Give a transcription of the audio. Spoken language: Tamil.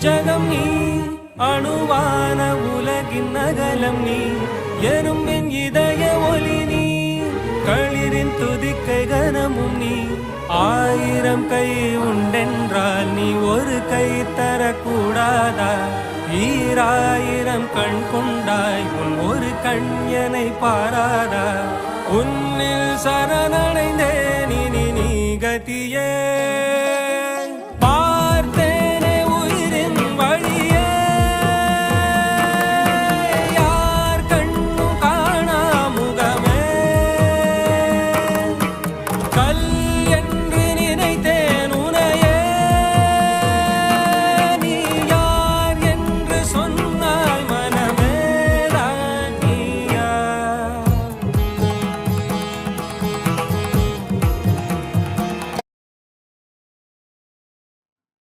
ஜகம் நீ அணுவான உலகின் அகலம் நீ எறும்பின் இதய ஒலி நீ களிரின் துதிக்கை கனமும் நீ ஆயிரம் கை உண்டென்றால் நீ ஒரு கை தரக்கூடாதா ஈராயிரம் கண் கொண்டாய் உன் ஒரு கண்யனை பாராதா உன்னில் சரணடைந்தேன் இனி நீ கதியே